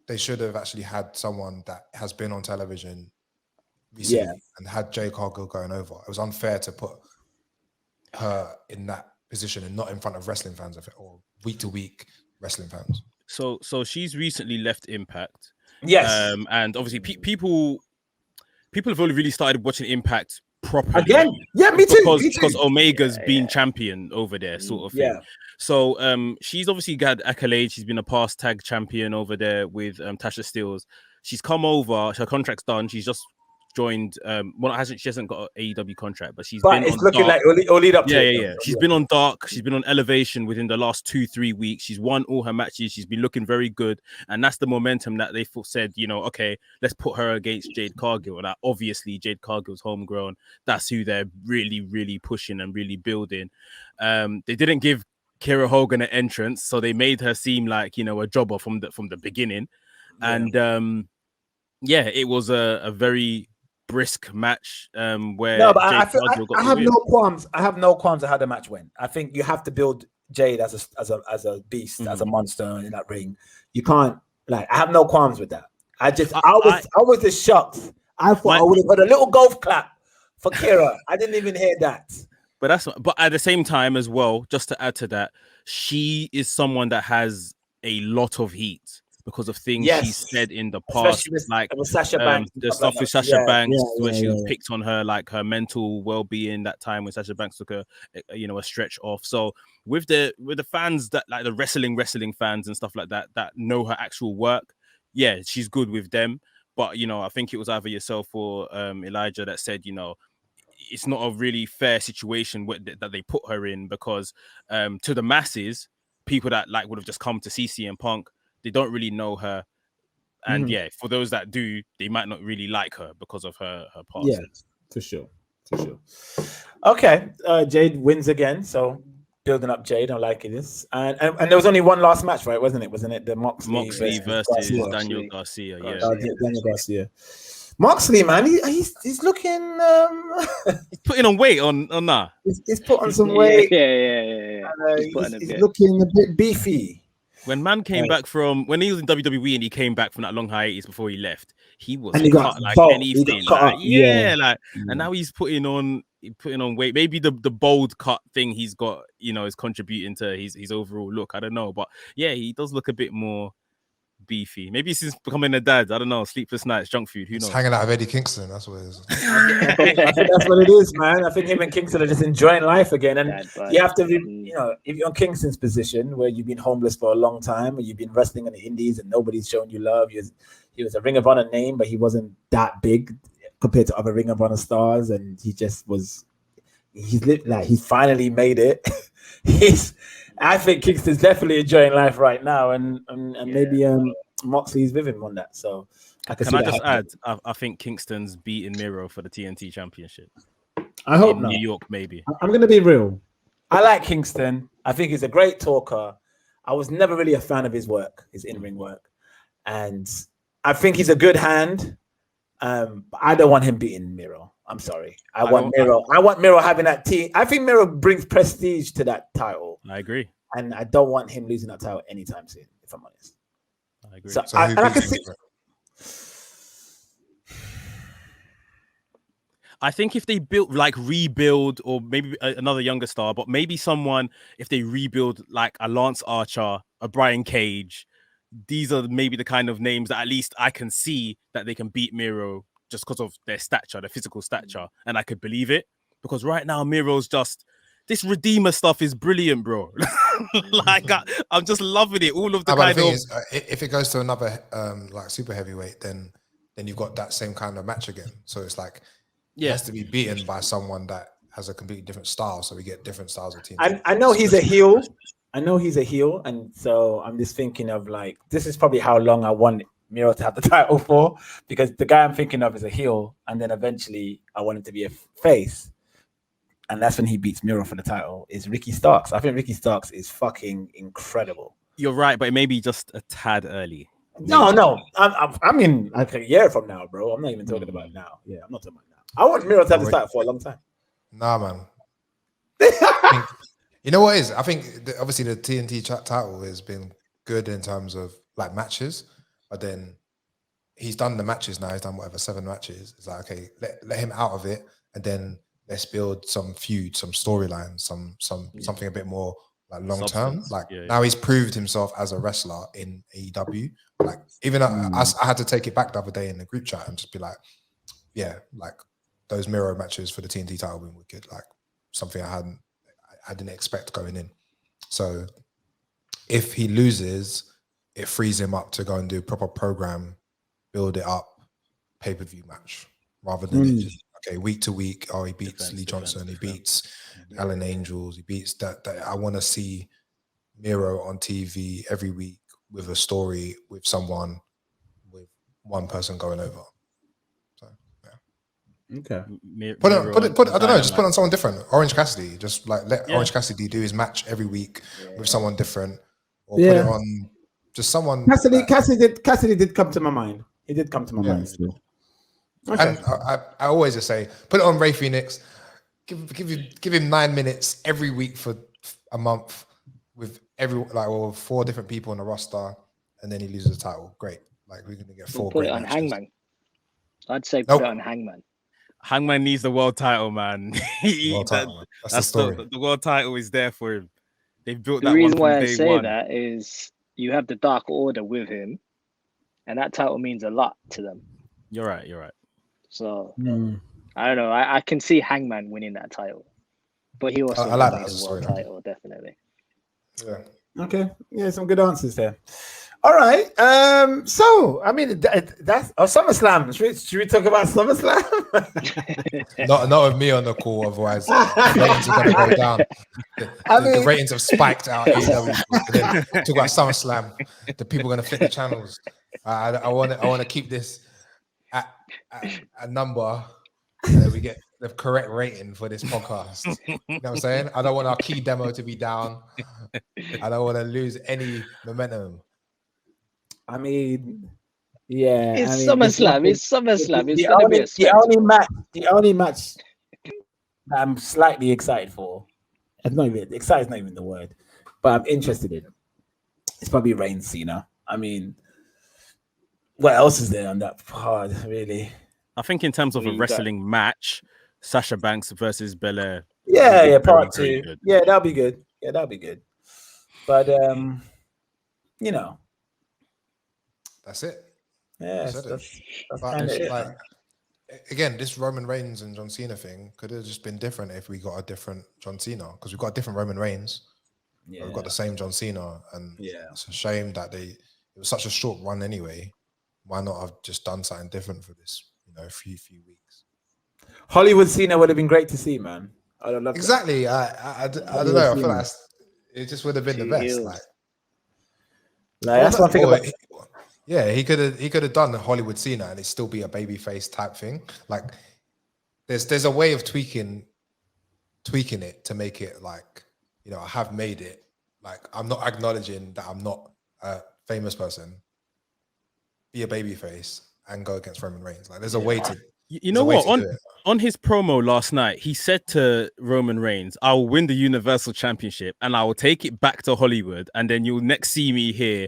they should have actually had someone that has been on television recently and had Jade Cargill going over. It was unfair to put her in that position and not in front of wrestling fans or week to week wrestling fans. So she's recently left Impact. Yes. And obviously people have only really started watching Impact properly. Again. Yeah, me too. Because Omega's been champion over there, sort of thing. Yeah. So she's obviously got accolades. She's been a past tag champion over there with Tasha Steelz. She's come over, her contract's done. She's just joined she hasn't got an AEW contract, but been it's on looking Dark. like it'll lead up to it. Yeah. She's been on Dark, she's been on Elevation within the last 2-3 weeks. She's won all her matches, she's been looking very good, and that's the momentum that they said, okay, let's put her against Jade Cargill. And obviously Jade Cargill's homegrown, that's who they're really, really pushing and really building. They didn't give Kira Hogan an entrance, so they made her seem like a jobber from the beginning. And it was a very brisk match where I have no qualms. I have no qualms at how the match went. I think you have to build Jade as a beast, as a monster in that ring. You can't I have no qualms with that. I was just shocked. I thought I would have got a little golf clap for Kira. I didn't even hear that. But at the same time as well, just to add to that, she is someone that has a lot of heat because of things she said in the past, with Sasha Banks, the stuff with Sasha Banks, when she was picked on her, like her mental well-being that time when Sasha Banks took a stretch off. So with the fans that like the wrestling fans and stuff like that know her actual work, she's good with them. But I think it was either yourself or Elijah that said, it's not a really fair situation that they put her in, because to the masses, people that would have just come to see CM Punk, they don't really know her, and for those that do, they might not really like her because of her past. Yeah, for sure. Okay, Jade wins again, so building up Jade, I like this. And there was only one last match, right? Wasn't it the Moxley versus Daniel Garcia? Daniel Garcia. Moxley, man, he's looking. He's putting on weight on that. He's put on some weight. Yeah. He's looking a bit beefy. When man came back when he was in WWE and he came back from that long hiatus before he left, he was cut like anything. And now he's putting on weight. Maybe the bold cut thing he's got, is contributing to his overall look. I don't know, but he does look a bit more beefy. Maybe since becoming a dad, I don't know, sleepless nights, junk food, who knows? He's hanging out with Eddie Kingston, that's what it is. I think that's what it is, man. I think him and Kingston are just enjoying life again. And you have to be, if you're in Kingston's position where you've been homeless for a long time, or you've been wrestling in the indies and nobody's shown you love, he was a Ring of Honor name, but he wasn't that big compared to other Ring of Honor stars, and he just was. He finally made it. I think Kingston's definitely enjoying life right now, and maybe Moxley's with him on that. So can I just add? I think Kingston's beating Miro for the TNT Championship. I hope in not. New York, maybe. I'm going to be real. I like Kingston. I think he's a great talker. I was never really a fan of his work, his in-ring work, and I think he's a good hand. But I don't want him beating Miro. I'm sorry. I want Miro having that team. I think Miro brings prestige to that title. I agree. And I don't want him losing that title anytime soon, if I'm honest. I agree. So I can see. I think if they rebuild, or maybe another younger star, but maybe someone, if they rebuild like a Lance Archer, a Brian Cage, these are maybe the kind of names that at least I can see that they can beat Miro just because of their stature, their physical stature, and I could believe it. Because right now, Miro's just, this Redeemer stuff is brilliant, bro. I'm just loving it. All of the kind of... Is, if it goes to another super heavyweight, then you've got that same kind of match again. So it's like, it has to be beaten by someone that has a completely different style. So we get different styles of teams. I know he's a heel, I know he's a heel, and so I'm just thinking of like this is probably how long I want Miro to have the title for, because the guy I'm thinking of is a heel, and then eventually I want him to be a face, and that's when he beats Miro for the title. Is Ricky Starks? I think Ricky Starks is fucking incredible. You're right, but it may be just a tad early. No, I mean like a year from now, bro. I'm not even talking about now. Yeah, I'm not talking about now. I want Miro to have the title for a long time. Nah, man. You know what it is? I think obviously the TNT title has been good in terms of like matches, but then he's done the matches now. He's done whatever 7 matches. It's like, okay, let him out of it, and then let's build some feud, some storyline, something a bit more like long term. Like now he's proved himself as a wrestler in AEW. Like even I had to take it back the other day in the group chat and just be like, yeah, like those Miro matches for the TNT title win were good. Like something I didn't expect going in. So if he loses, it frees him up to go and do a proper program, build it up, pay-per-view match, rather than it just, okay, week to week, oh, he beats Lee Johnson, he beats Alan Angels, he beats that. I want to see Miro on TV every week with a story with someone, with one person going over. Okay. Put I don't know, just put on someone different. Orange Cassidy, just like let Orange Cassidy do his match every week with someone different, or put it on just someone. Cassidy did come to my mind. He did come to my mind still. Okay. And I always just say, put it on Rey Fenix. Give him 9 minutes every week for a month with or 4 different people on the roster, and then he loses the title. Great, like we're gonna get 4. Put it on Hangman. I'd say put it on Hangman. Hangman needs the world title, man. That's the story. The world title is there for him. They've built that. The reason one why I day say one. that is you have the Dark Order with him, and that title means a lot to them. You're right. So I don't know. I can see Hangman winning that title, but he also like that the world title, definitely. Yeah. Okay. Yeah, some good answers there. All right. So I mean, that's SummerSlam. Should we talk about SummerSlam? not with me on the call, otherwise the ratings are going to go down. The ratings have spiked out. Then talk about SummerSlam. The people are going to flip the channels. I want to keep this at a number that we get the correct rating for this podcast. You know what I'm saying? I don't want our key demo to be down. I don't want to lose any momentum. I mean, yeah. It's SummerSlam. It's SummerSlam. It's going to be a spectacle. The only match that I'm slightly excited for, excited is not even the word, but I'm interested in. It's probably Reigns Cena. I mean, what else is there on that card, really? I think in terms of a wrestling match, Sasha Banks versus Belair. Yeah, part 2. Yeah, that'll be good. But you know. That's it. Yeah, that's kind of it. Like, again, this Roman Reigns and John Cena thing could have just been different if we got a different John Cena, because we've got a different Roman Reigns. Yeah. We've got the same John Cena, and it's a shame that it was such a short run anyway. Why not have just done something different for this, a few weeks? Hollywood Cena would have been great to see, man. I don't love exactly. I don't know. I feel like it just would have been the best. Like that's one thing about. Yeah, he could have done the Hollywood Cena and it still be a babyface type thing. Like there's a way of tweaking it to make it like, I have made it. Like I'm not acknowledging that I'm not a famous person. Be a babyface and go against Roman Reigns. Like there's a way to. You know what? On his promo last night, he said to Roman Reigns, "I will win the Universal Championship and I will take it back to Hollywood, and then you'll next see me here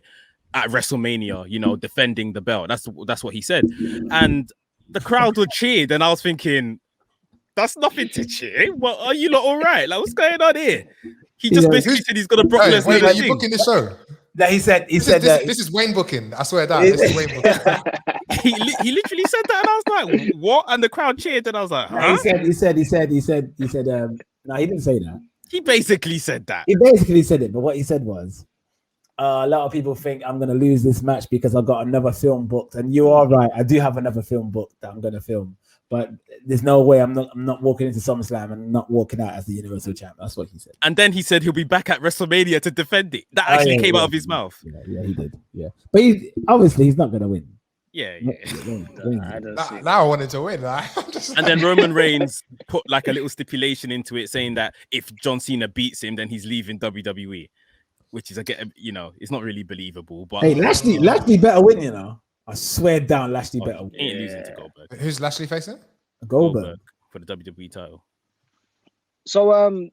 at WrestleMania, defending the belt." That's what he said. And the crowd were cheered, and I was thinking, that's nothing to cheer. Well, are you lot all right? Like, what's going on here? He just basically said he's got a Brock Lesnar. Are you booking the show? That he said this is Wayne booking. I swear that this is Wayne booking. he literally said that, and I was like, what? And the crowd cheered, and I was like, huh? He said no, he didn't say that. He basically said that. He basically said it, but what he said was, A lot of people think I'm going to lose this match because I've got another film booked. And you are right. I do have another film booked that I'm going to film. But there's no way I'm not walking into SummerSlam and not walking out as the Universal Champ. That's what he said. And then he said he'll be back at WrestleMania to defend it. That actually came out of his mouth. Yeah, he did. Yeah. But obviously he's not going to win. Yeah. Now I wanted to win. And then Roman Reigns put like a little stipulation into it saying that if John Cena beats him, then he's leaving WWE. Which is, it's not really believable. But hey, Lashley better win, you know. I swear down, Lashley better win. He ain't losing to Goldberg. Who's Lashley facing? Goldberg for the WWE title. So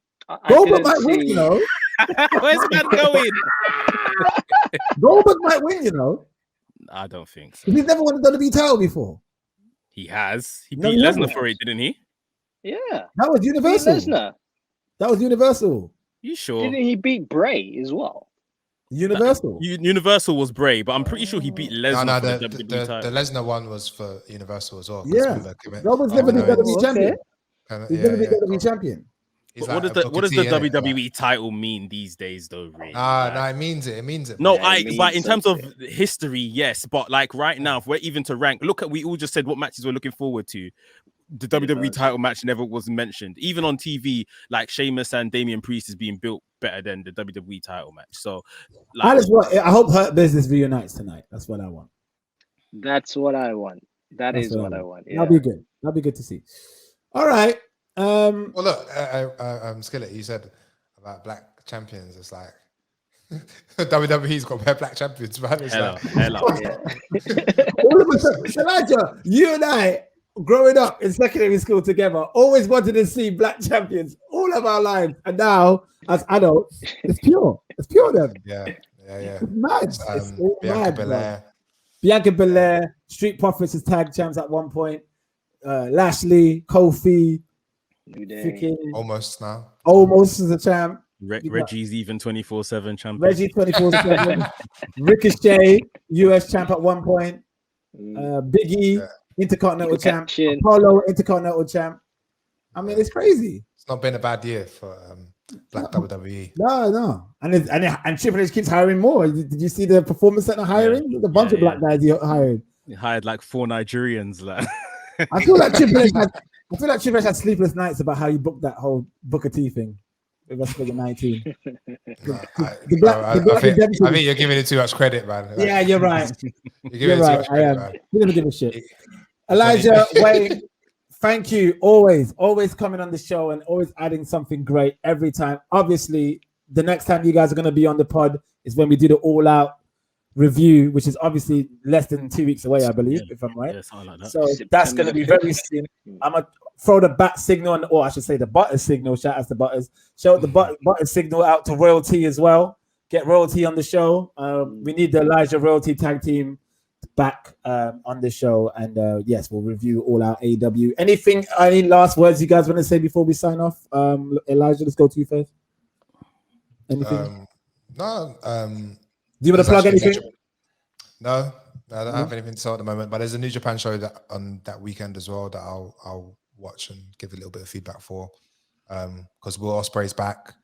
Goldberg might win, you know. Where's that going? Goldberg might win, you know. I don't think so. He's never won the WWE title before. He has. He beat Lesnar for it, didn't he? Yeah. That was Universal. Lesnar. That was Universal. You sure? Didn't he beat Bray as well? Universal. Universal was Bray, but I'm pretty sure he beat Lesnar for the WWE title. The Lesnar one was for Universal as well. Yeah. Goldberg's never been WWE champion. He's never been WWE champion. What does the WWE title mean these days, though? Really? No, it means it. It means it. No, but in terms of history, yes. But like right now, if we're even to rank, we all just said what matches we're looking forward to. The WWE title match never was mentioned. Even on TV, like Sheamus and Damian Priest is being built better than the WWE title match. So, I hope Hurt Business reunites tonight. That's what I want. That's what I want. That is what I want. Yeah. That'll be good. That'll be good to see. All right. Well, look, Skillit, you said about black champions. It's like WWE's got bare black champions, man. It's hello. All of a sudden, Elijah, you and I, growing up in secondary school together, always wanted to see black champions all of our lives, and now as adults, it's pure. It's pure then. Yeah. It's mad. It's Bianca mad, Belair. Bianca Belair, Street Profits as tag champs at one point. Lashley, Kofi, almost now. Almost as a champ. Reggie's even 24/7 champion. Reggie 24/7. Ricochet, US champ at one point. Biggie. Intercontinental champ, Apollo Intercontinental champ. I mean, it's crazy. It's not been a bad year for Black WWE. No, and Triple H keeps hiring more. Did you see the Performance Center hiring? There's a bunch of black guys he hired. He hired like 4 Nigerians. Like. I feel like Triple H had sleepless nights about how he booked that whole Booker T thing. WrestleMania 19. I think you're giving it too much credit, man. Yeah, you're right. You're right. I am. You never give a shit. Elijah, Wayne, thank you. Always coming on the show and always adding something great every time. Obviously, the next time you guys are going to be on the pod is when we do the All Out review, which is obviously less than 2 weeks away, I believe, if I'm right. Yeah, something like that. So that's going to be very soon. I'm going to throw the bat signal, or I should say the Butters signal. Shout out to Butters. Show the Butters signal out to Royalty as well. Get Royalty on the show. We need the Elijah Royalty tag team back on the show, and yes, we'll review All Out AEW. Any last words you guys want to say before we sign off? Elijah, let's go to you first. Anything? No. Do you want to plug anything? No, I don't have anything to say at the moment. But there's a New Japan show that on that weekend as well that I'll watch and give a little bit of feedback for, because Will Ospreay's back.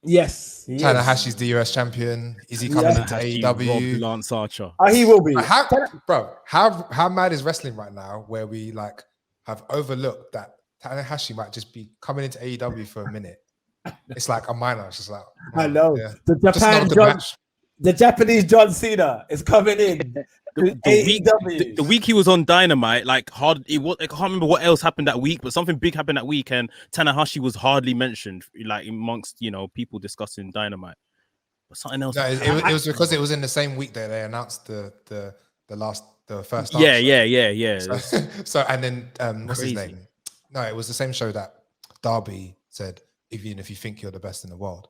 Yes. Tanahashi's the US champion. Is he coming into AEW? Lance Archer. He will be. How mad is wrestling right now where we like have overlooked that Tanahashi might just be coming into AEW for a minute? It's like a minor. It's just like, I know. Yeah. The Japanese John Cena is coming in. The week he was on Dynamite, I can't remember what else happened that week, but something big happened that week, and Tanahashi was hardly mentioned, like amongst people discussing Dynamite. But something else. No, it was because it was in the same week that they announced the first. Yeah. So and then what's his name? No, it was the same show that Darby said, even if you think you're the best in the world.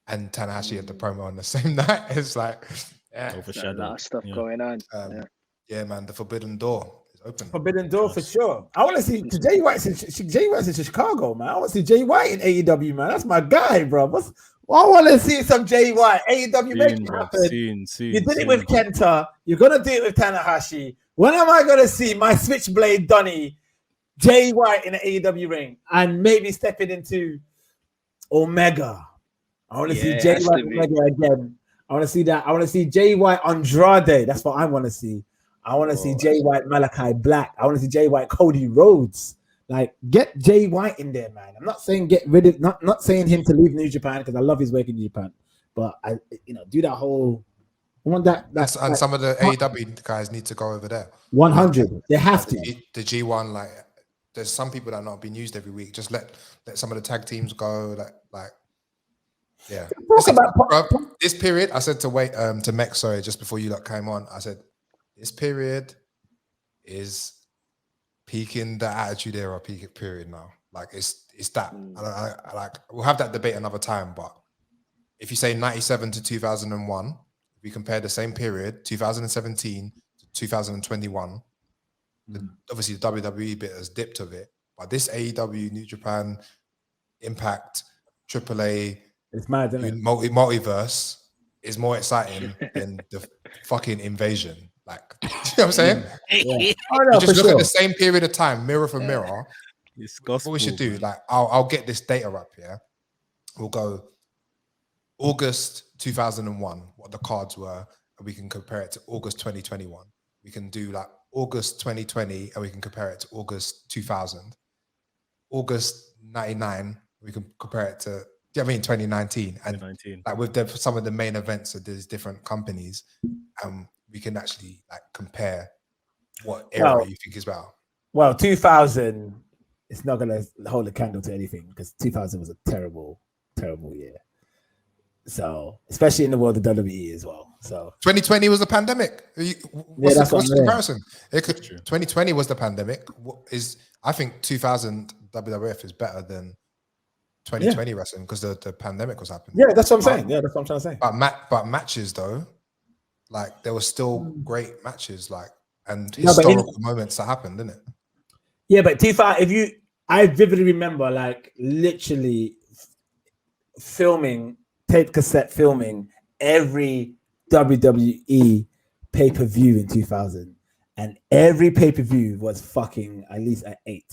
And Tanahashi had the promo on the same night. It's like, a lot of stuff going on. Yeah, man, the Forbidden Door is open. Forbidden Door for sure. I want to see Jay White's in Chicago, man. I want to see Jay White in AEW, man. That's my guy, bro. I want to see some Jay White. AEW make it happen. Soon. You did it with Kenta. You're gonna do it with Tanahashi. When am I gonna see my Switchblade Donny, Jay White in an AEW ring, and maybe stepping into Omega? I want to see Jay White Omega again. I want to see that. I want to see Jay White Andrade. That's what I want to see. I want to see Jay White Malachi Black. I want to see Jay White Cody Rhodes. Like, get Jay White in there, man. I'm not saying get rid of, not saying him to leave New Japan because I love his work in New Japan, but I, do that whole. I want that. And some of the AEW guys need to go over there. 100. They have to. The G1, like, there's some people that are not being used every week. Just let some of the tag teams go. Like. Yeah. This period, I said to Mekz, sorry, just before you came on, I said, this period is peaking the Attitude Era period now. Like, it's that. I like, we'll have that debate another time, but if you say 97 to 2001, if we compare the same period, 2017 to 2021, obviously the WWE bit has dipped a bit, but this AEW, New Japan, Impact, AAA, it's mad, isn't it? Multiverse is more exciting than the fucking Invasion. Like, you know what I'm saying? Yeah. Just look at the same period of time, mirror for mirror. It's gospel, what we should do, man. like, I'll get this data up here. We'll go August 2001, what the cards were, and we can compare it to August 2021. We can do like August 2020, and we can compare it to August 2000. August 99, we can compare it to 2019, and 2019. like with some of the main events of these different companies, we can actually like compare what era you think is better. Well, 2000, it's not gonna hold a candle to anything because 2000 was a terrible, terrible year. So, especially in the world of WWE as well. So 2020 was the pandemic. What's the comparison? 2020 was the pandemic. I think 2000 WWF is better than 2020 wrestling because the pandemic was happening. Yeah, that's what I'm saying. Yeah, that's what I'm trying to say. But matches though, like there were still great matches, like and historical moments that happened, didn't it? Yeah, but T5, I vividly remember like literally tape cassette filming every WWE pay-per-view in 2000, and every pay-per-view was fucking at least an 8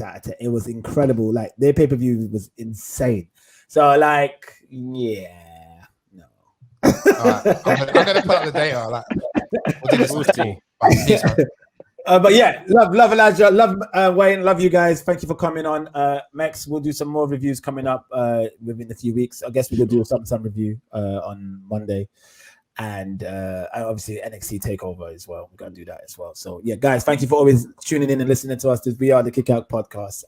out of 10. It was incredible. Like their pay-per-view was insane. So like, yeah, no. All right, I'm gonna put up the data. Like, we'll see. But yeah, love Elijah, love Wayne, love you guys. Thank you for coming on. Mekz, we'll do some more reviews coming up within a few weeks. I guess we will do some review on Monday. And obviously NXT takeover as well. We're gonna do that as well. So yeah, guys, thank you for always tuning in and listening to us. We are the KickOut podcast.